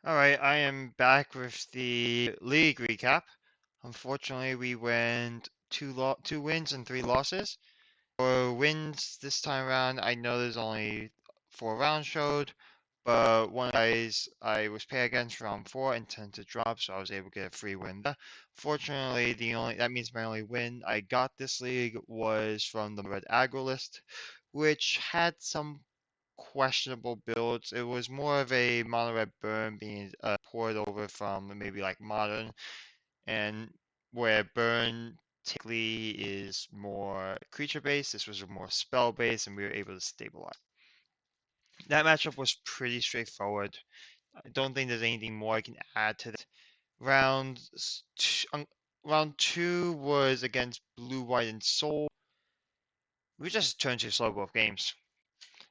All right, I am back with the league recap. Unfortunately, we went two wins and three losses. For wins this time around, I know there's only 4 rounds showed, but one of the guys I was paired against round 4 intended to drop, so I was able to get a free win there. Fortunately, that means my only win I got this league was from the red aggro list, which had some questionable builds. It was more of a mono red burn being poured over from maybe like modern, and where burn typically is more creature based, this was more spell based, and we were able to stabilize. That matchup was pretty straightforward. I don't think there's anything more I can add to that. Round round two was against blue, white, and soul. We just turned to slow both games.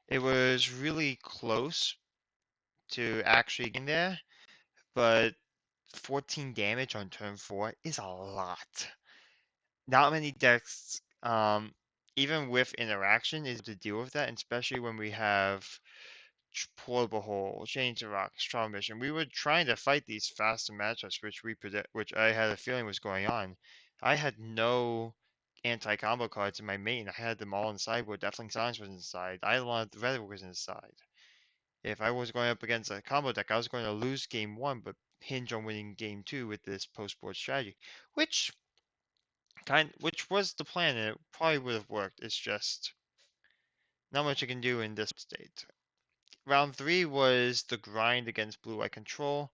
It was really close to actually getting there, but 14 damage on turn 4 is a lot. Not many decks, even with interaction, is to deal with that, and especially when we have Portable Hole, Change of Rocks, Trauma Mission. We were trying to fight these faster matchups, which I had a feeling was going on. I had no anti-combo cards in my main. I had them all inside, where Deafening Silence was inside. I had one of the Red was inside. If I was going up against a combo deck, I was going to lose game 1, but hinge on winning game 2 with this post-board strategy, which was the plan, and it probably would have worked. It's just not much you can do in this state. Round 3 was the grind against blue-white control.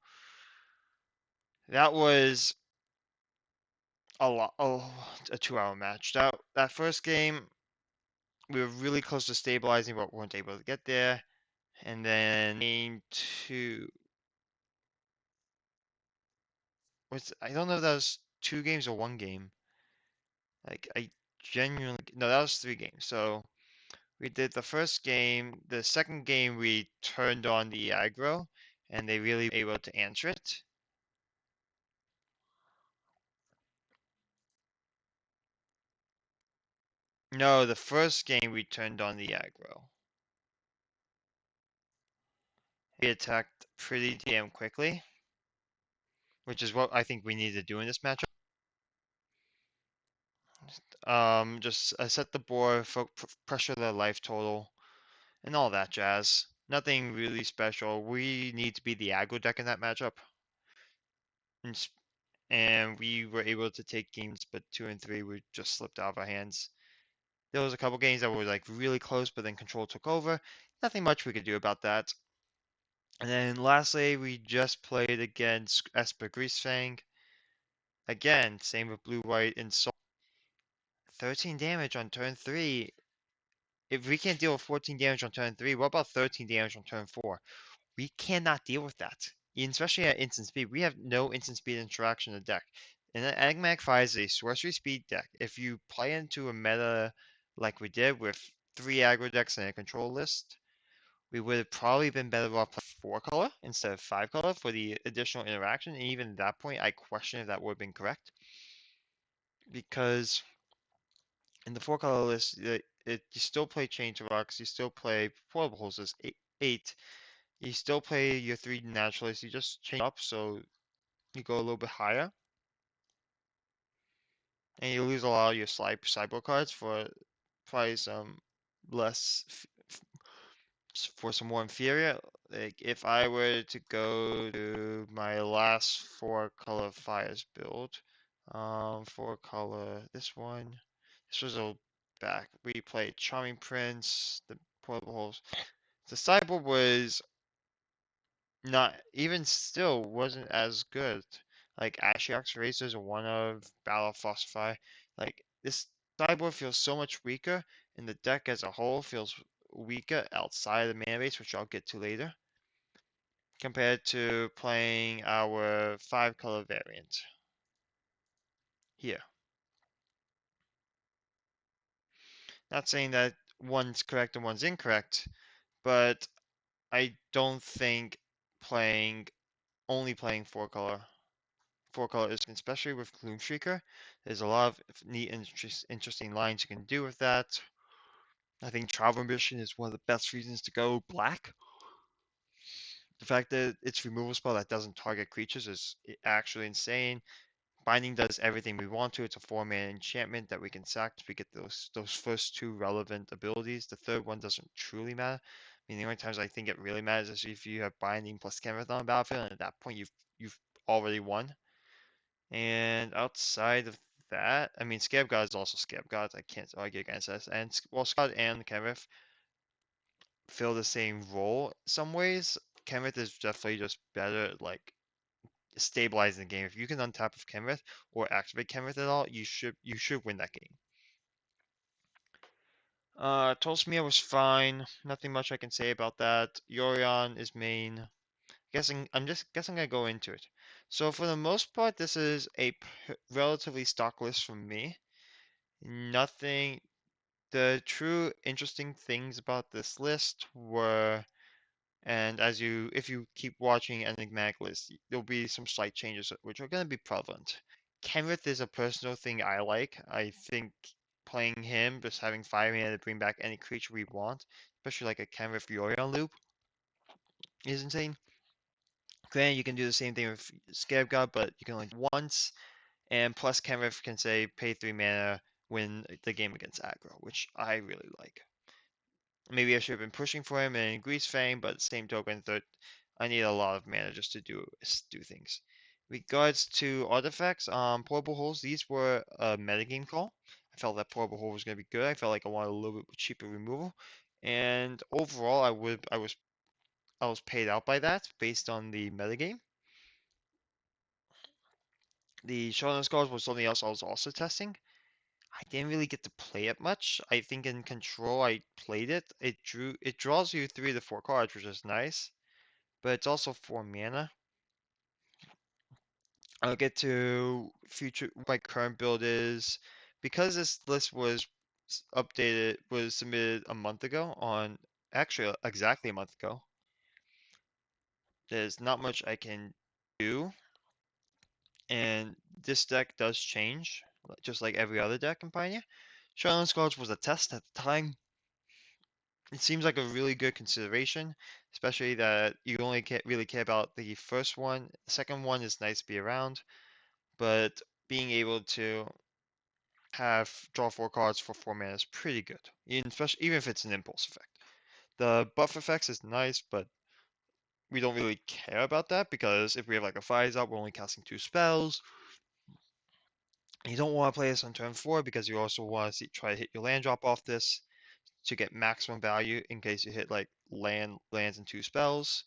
That was a 2-hour match. That first game, we were really close to stabilizing, but weren't able to get there. And then game 2 I don't know if that was 2 games or 1 game. Like I genuinely no, that was 3 games. So we did the first game. The second game we turned on the aggro, and they really were able to answer it. No, the first game we turned on the aggro. We attacked pretty damn quickly, which is what I think we need to do in this matchup. Just set the board, pressure the life total, and all that jazz. Nothing really special. We need to be the aggro deck in that matchup. And, and we were able to take games, but 2 and 3 we just slipped out of our hands. There was a couple games that were like really close, but then control took over. Nothing much we could do about that. And then lastly, we just played against Esper Greasefang. Again, same with blue, white, and soul. 13 damage on turn 3. If we can't deal with 14 damage on turn 3, what about 13 damage on turn 4? We cannot deal with that. Especially at instant speed. We have no instant speed interaction in the deck. And Enigmatic Fire is a sorcery speed deck. If you play into a meta like we did with 3 aggro decks and a control list, we would have probably been better off playing 4 color instead of 5 color for the additional interaction. And even at that point, I question if that would have been correct. Because in the 4 color list, you still play Change of Rocks, you still play Portable Holes as 8. You still play your 3 naturalists, you just change up so you go a little bit higher. And you lose a lot of your sideboard cards for probably some less for some more inferior. Like if I were to go to my last 4 color fires build, 4 color, this was a back. We played Charming Prince, the Portable Holes. The sideboard was not even still wasn't as good. Like Ashiok's Racers are one of Battle of Phosphai. Like this sideboard feels so much weaker, and the deck as a whole feels weaker outside of the mana base, which I'll get to later, compared to playing our 5 color variant here. Not saying that one's correct and one's incorrect, but I don't think playing only playing 4 color is, especially with Gloomshrieker. There's a lot of neat, interesting lines you can do with that. I think Travel Mission is one of the best reasons to go black. The fact that its removal spell that doesn't target creatures is actually insane. Binding does everything we want to. It's a 4-mana enchantment that we can sack to get those first two relevant abilities. The third one doesn't truly matter. I mean, the only times I think it really matters is if you have Binding plus Kenneth on the battlefield, and at that point you've already won. And outside of that, I mean, Scab God is also Scab God. I can't argue against this. And well, Scott and Kenneth fill the same role in some ways. Kenneth is definitely just better at like stabilizing the game. If you can untap with Kenrith or activate Kenrith at all, you should win that game. Tolsmia was fine. Nothing much I can say about that. Yorion is main. I'm just guessing I go into it. So for the most part, this is a relatively stock list from me. Nothing. The true interesting things about this list were, and if you keep watching Enigmatic List, there'll be some slight changes which are going to be prevalent. Kenrith is a personal thing I like. I think playing him, just having 5 mana to bring back any creature we want, especially like a Kenrith Yorion loop, is insane. Granted, you can do the same thing with Scarab God, but you can only do it once. And plus, Kenrith can say pay 3 mana, win the game against aggro, which I really like. Maybe I should have been pushing for him in Grease Fang, but same token, I need a lot of mana just to do things. Regards to artifacts, portable holes, these were a metagame call. I felt that portable hole was going to be good. I felt like I wanted a little bit cheaper removal, and overall, I was paid out by that based on the metagame. The Shadow Scars was something else I was also testing. I didn't really get to play it much. I think in Control I played it. It draws you 3 to 4 cards, which is nice, but it's also 4 mana. I'll get to future my current build is because this list was submitted a month ago on actually exactly a month ago. There's not much I can do, and this deck does change, just like every other deck in Pioneer. Shadow Skulls was a test at the time. It seems like a really good consideration, especially that you only really care about the first one. The second one is nice to be around, but being able to have draw 4 cards for 4 mana is pretty good, even if it's an impulse effect. The buff effects is nice, but we don't really care about that because if we have like a 5 up, we're only casting 2 spells. You don't want to play this on turn 4 because you also want to try to hit your land drop off this to get maximum value in case you hit like lands and 2 spells.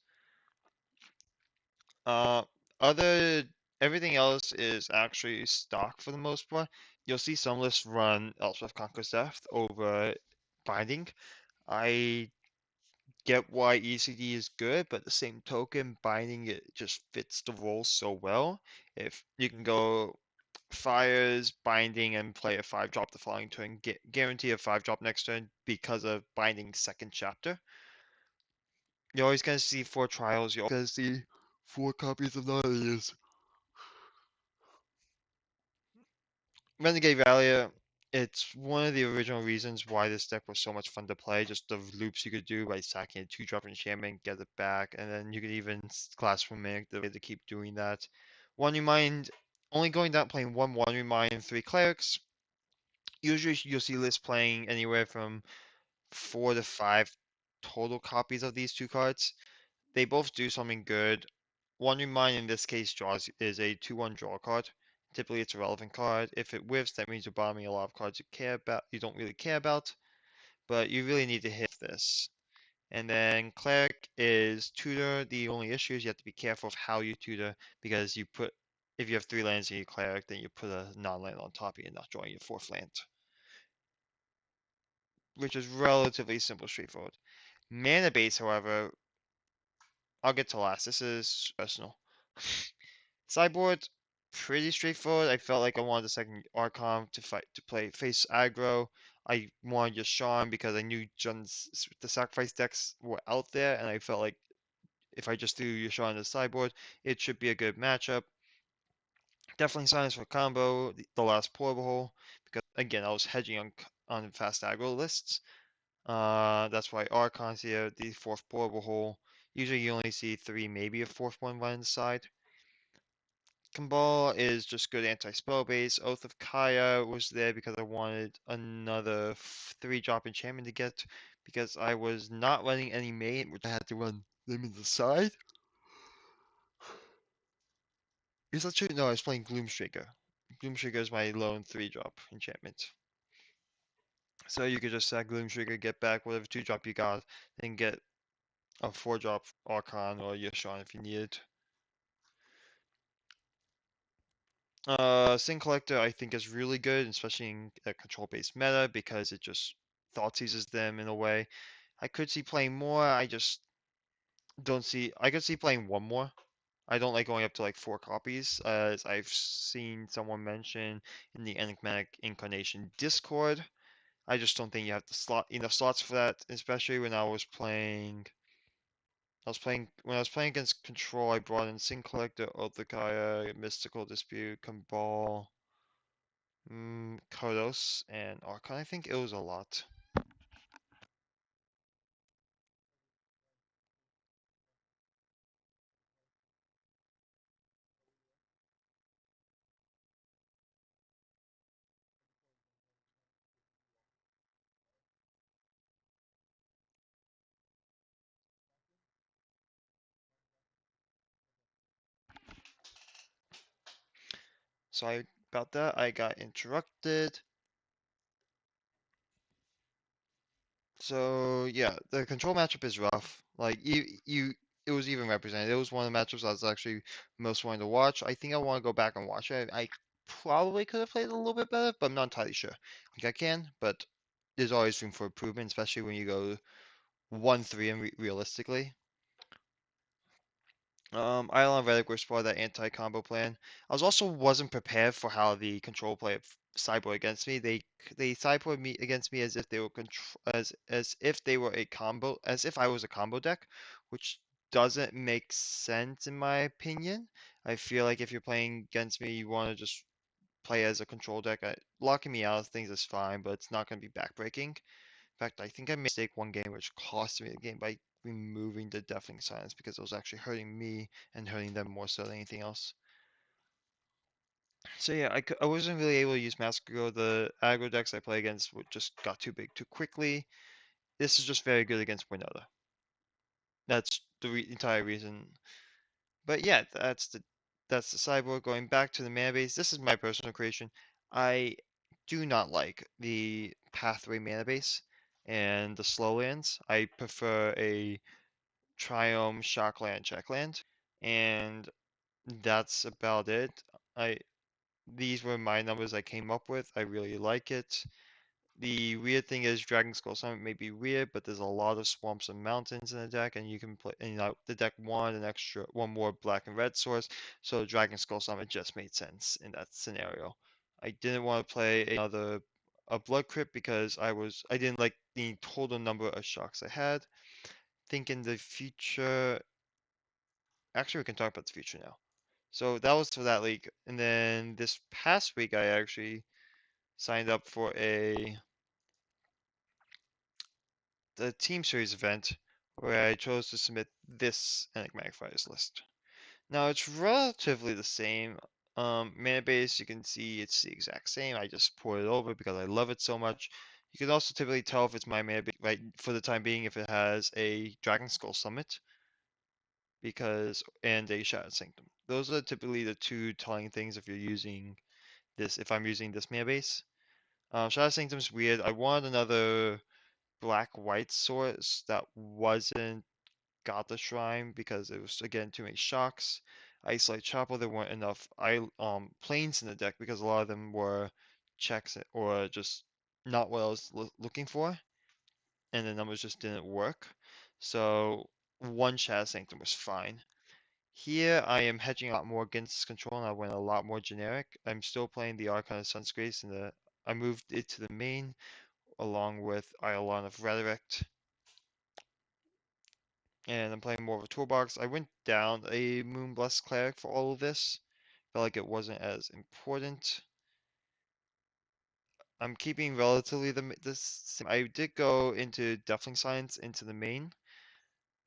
Uh, other Everything else is actually stock for the most part. You'll see some lists run Elspeth Conquer's Death over Binding. I get why ECD is good, but the same token, Binding it just fits the role so well. If you can go Fires, Binding, and play a 5-drop the following turn, guarantee a 5-drop next turn because of Binding's second chapter. You're always going to see 4 trials, you're always going to see 4 copies of Nautilus. Renegade Valiant, it's one of the original reasons why this deck was so much fun to play. Just the loops you could do by sacking a 2-drop enchantment, get it back, and then you could even class from Mimic the way to keep doing that. One Remind, only going down playing one Remind and 3 Clerics. Usually you'll see lists playing anywhere from 4 to 5 total copies of these 2 cards. They both do something good. One Remind in this case is a 2/1 draw card. Typically it's a relevant card. If it whiffs, that means you're bombing a lot of cards you don't really care about, but you really need to hit this. And then Cleric is tutor. The only issue is you have to be careful of how you tutor because if you have 3 lands in your Cleric, then you put a non-land on top and you're not drawing your 4th land, which is relatively simple, straightforward. Mana base, however, I'll get to last. This is personal. Sideboard, pretty straightforward. I felt like I wanted a second Archon to play face aggro. I wanted your Sean because I knew the sacrifice decks were out there, and I felt like if I just threw your Sean in the sideboard, it should be a good matchup. Definitely Silence for combo, the last portable hole, because again I was hedging on fast aggro lists. That's why Archon's here, the 4th portable hole. Usually you only see three, maybe a fourth one right on the side. Kimball is just good anti-spell base. Oath of Kaya was there because I wanted another 3-drop enchantment to get because I was not running any mate, which I had to run them in the side. Is that true? No, I was playing Gloomstrigger. Gloomstrigger is my lone 3-drop enchantment. So you could just sack Gloomstrigger, get back whatever 2-drop you got, then get a 4-drop Archon or Yoshan if you needed. Sin Collector I think is really good, especially in a control-based meta because it just thought seizes them in a way. I could see playing more. I just don't see. I could see playing one more. I don't like going up to like 4 copies, as I've seen someone mention in the Enigmatic Incarnation Discord. I just don't think you have the slot enough slots for that, especially when I was playing. When I was playing against Control. I brought in Sin Collector, Othakaya, Mystical Dispute, Cabal. Kodos and Archon. I think it was a lot. Sorry about that. I got interrupted. So yeah, the control matchup is rough. Like it was even represented. It was one of the matchups I was actually most wanting to watch. I think I want to go back and watch it. I probably could have played it a little bit better, but I'm not entirely sure. Like I can, but there's always room for improvement, especially when you go 1-3 and realistically. Island Relic was part of that anti-combo plan. I was also wasn't prepared for how the control play of sideboard against me. They sideboard me against me as if they were as if they were a combo as if I was a combo deck, which doesn't make sense in my opinion. I feel like if you're playing against me, you want to just play as a control deck. Locking me out of things is fine, but it's not going to be backbreaking. In fact, I think I made a mistake one game which cost me the game by removing the Deafening Silence because it was actually hurting me and hurting them more so than anything else. So yeah, I wasn't really able to use Massacre. The aggro decks I play against just got too big too quickly. This is just very good against Winota. That's the entire reason. But yeah, that's the sideboard. Going back to the mana base, this is my personal creation. I do not like the pathway mana base and the slow lands. I prefer a Triome, Shockland, Checkland, and that's about it. I These were my numbers I came up with. I really like it. The weird thing is Dragon Skull Summit may be weird, but there's a lot of swamps and mountains in the deck, and you can play. And, the deck wanted one more black and red source, so Dragon Skull Summit just made sense in that scenario. I didn't want to play a Blood Crypt because I didn't like the total number of shocks I had. Think in the future, actually we can talk about the future now. So that was for that league, and then this past week I actually signed up for the Team Series event where I chose to submit this Enigmatic Fighters list. Now it's relatively the same. Mana base, you can see it's the exact same. I just poured it over because I love it so much. You can also typically tell if it's my mana base, right, for the time being, if it has a Dragon Skull Summit and a Shattered Sanctum. Those are typically the two telling things if you're using if I'm using this mana base. Shattered Sanctum's weird. I wanted another black-white source that wasn't Gotha Shrine because it was again too many shocks. Isolate Chapel, there weren't enough planes in the deck because a lot of them were checks or just not what I was looking for, and the numbers just didn't work. So one Shadow Sanctum was fine. Here I am hedging a lot more against control and I went a lot more generic. I'm still playing the Archon of Sunsgrace and I moved it to the main along with Eidolon of Redirect. And I'm playing more of a toolbox. I went down a Moonblessed Cleric for all of this. Felt like it wasn't as important. I'm keeping relatively this. I did go into Deafening Silence into the main.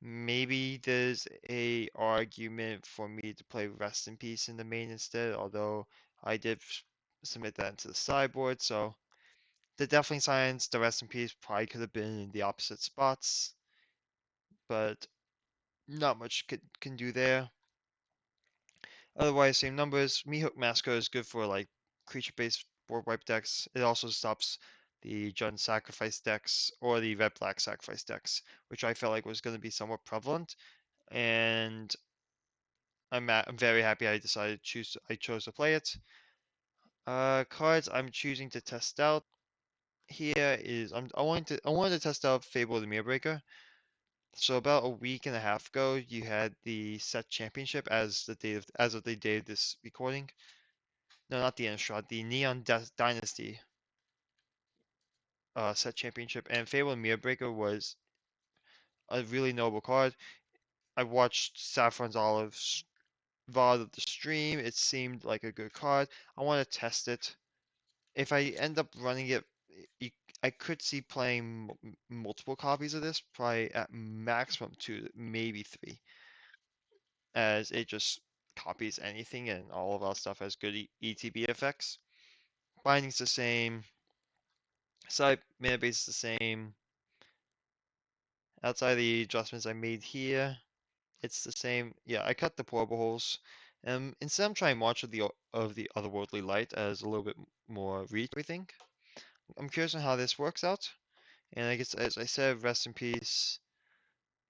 Maybe there's a argument for me to play Rest in Peace in the main instead, although I did submit that into the sideboard, so the definitely signs the Rest in Peace probably could have been in the opposite spots, but not much can do there. Otherwise, same numbers. Mihawk Massacre is good for like creature-based board wipe decks. It also stops the Jund Sacrifice decks or the Red-Black Sacrifice decks, which I felt like was going to be somewhat prevalent. And I'm very happy I chose to play it. Cards I'm choosing to test out here is I wanted to test out Fable the Mirror Breaker. So about a week and a half ago, you had the set championship as of the day of this recording. No, not the Innistrad, the Dynasty set championship, and Fable Mirror Breaker was a really noble card. I watched Saffron's Olive's VOD of the stream. It seemed like a good card. I want to test it. If I end up running it, I could see playing multiple copies of this, probably at maximum two, maybe three, as it just copies anything and all of our stuff has good ETB effects. Binding's the same, side mana base is the same. Outside the adjustments I made here, it's the same. Yeah, I cut the portable holes. Instead I'm trying much of the otherworldly light as a little bit more reach, I think. I'm curious on how this works out. And I guess as I said, rest in peace.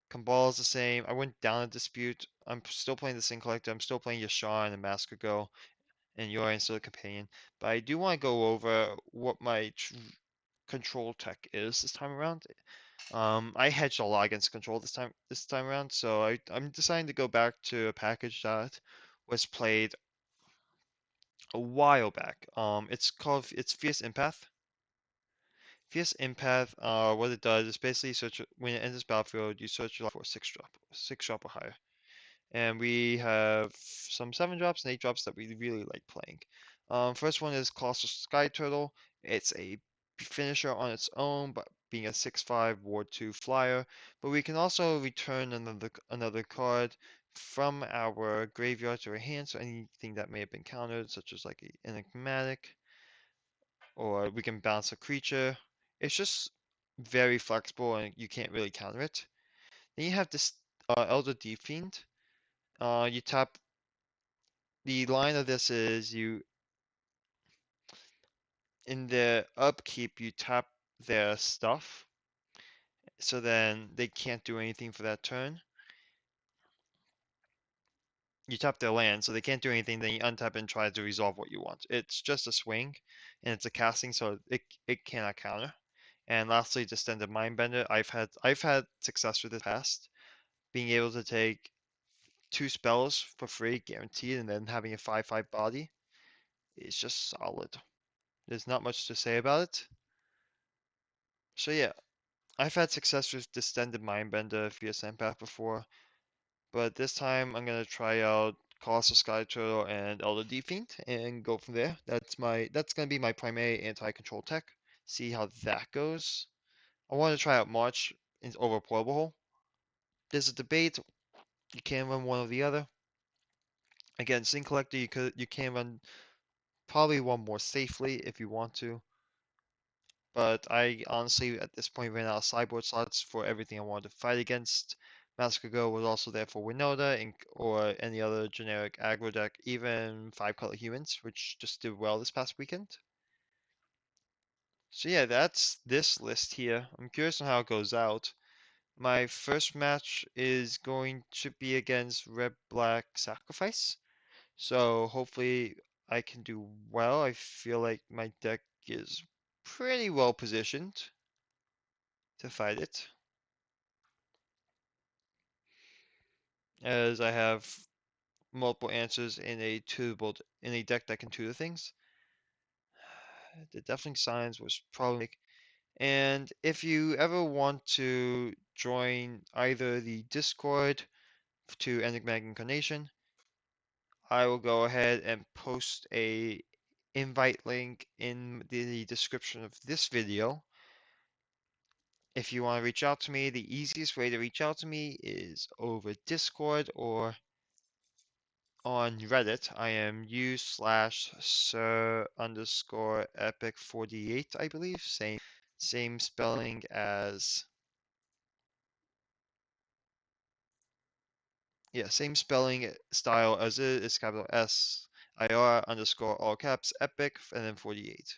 Kambal is the same. I went down a dispute. I'm still playing the Sin Collector. I'm still playing Yashar and the Masker Go and Yorian still a companion. But I do want to go over what my control tech is this time around. I hedged a lot against control this time around, so I'm deciding to go back to a package that was played a while back. It's Fierce Empath. Fierce Empath, what it does is basically when it enters battlefield, you search for six drop or higher. And we have some 7 drops and 8 drops that we really like playing. First one is Colossal Sky Turtle. It's a finisher on its own, but being a 6/5 Ward 2 flyer. But we can also return another card from our graveyard to our hand, so anything that may have been countered, such as like an enigmatic, or we can bounce a creature. It's just very flexible and you can't really counter it. Then you have this Elder Deep Fiend. You tap the line of this is you in the upkeep you tap their stuff, so then they can't do anything for that turn. You tap their land, so they can't do anything. Then you untap and try to resolve what you want. It's just a swing, and it's a casting, so it cannot counter. And lastly, Distended Mindbender. I've had success with it past, being able to take 2 spells for free, guaranteed, and then having a 5/5 body. It's just solid. There's not much to say about it. So yeah, I've had success with Distended Mindbender via Empath before, but this time I'm gonna try out Colossal Sky Turtle and Elder Defiant and go from there. That's gonna be my primary anti-control tech. See how that goes. I want to try out March over Portable Hole. There's a debate. You can run one or the other. Again, Sin Collector, you can run probably one more safely if you want to. But I honestly, at this point, ran out of sideboard slots for everything I wanted to fight against. Massacre Go was also there for Winota or any other generic aggro deck, even 5-color humans, which just did well this past weekend. So yeah, that's this list here. I'm curious on how it goes out. My first match is going to be against Red Black Sacrifice. So hopefully I can do well. I feel like my deck is pretty well positioned to fight it, as I have multiple answers in a deck that can tutor things. The Deafening Signs was probably, and if you ever want to join either the Discord to Enigmatic Incarnation, I will go ahead and post a invite link in the description of this video. If you want to reach out to me, the easiest way to reach out to me is over Discord or on Reddit. I am u/sir_epic48, I believe. Same spelling as, yeah, same spelling style as it is, capital SIR_ all caps epic and then 48.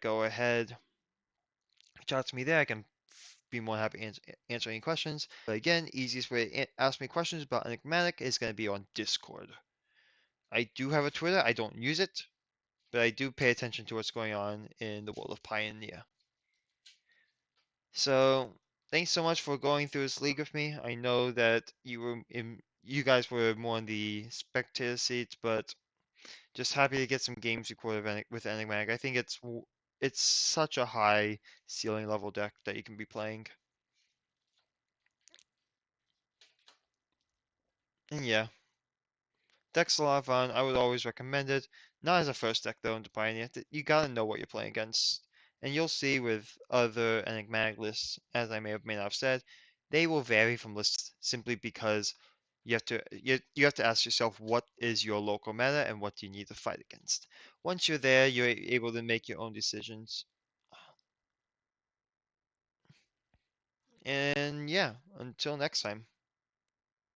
Go ahead, reach out to me there. I can be more happy answer any questions. But again, easiest way to ask me questions about Enigmatic is going to be on Discord. I do have a Twitter. I don't use it, but I do pay attention to what's going on in the world of Pioneer. So thanks so much for going through this league with me. I know that you guys were more in the spectator seats, but just happy to get some games recorded with Enigmatic. I think it's such a high ceiling level deck that you can be playing. And yeah, deck's a lot of fun. I would always recommend it. Not as a first deck though into Pioneer. You gotta know what you're playing against. And you'll see with other enigmatic lists, as I may not have said, they will vary from lists simply because you have to ask yourself what is your local meta and what do you need to fight against. Once you're there, you're able to make your own decisions. And yeah, until next time.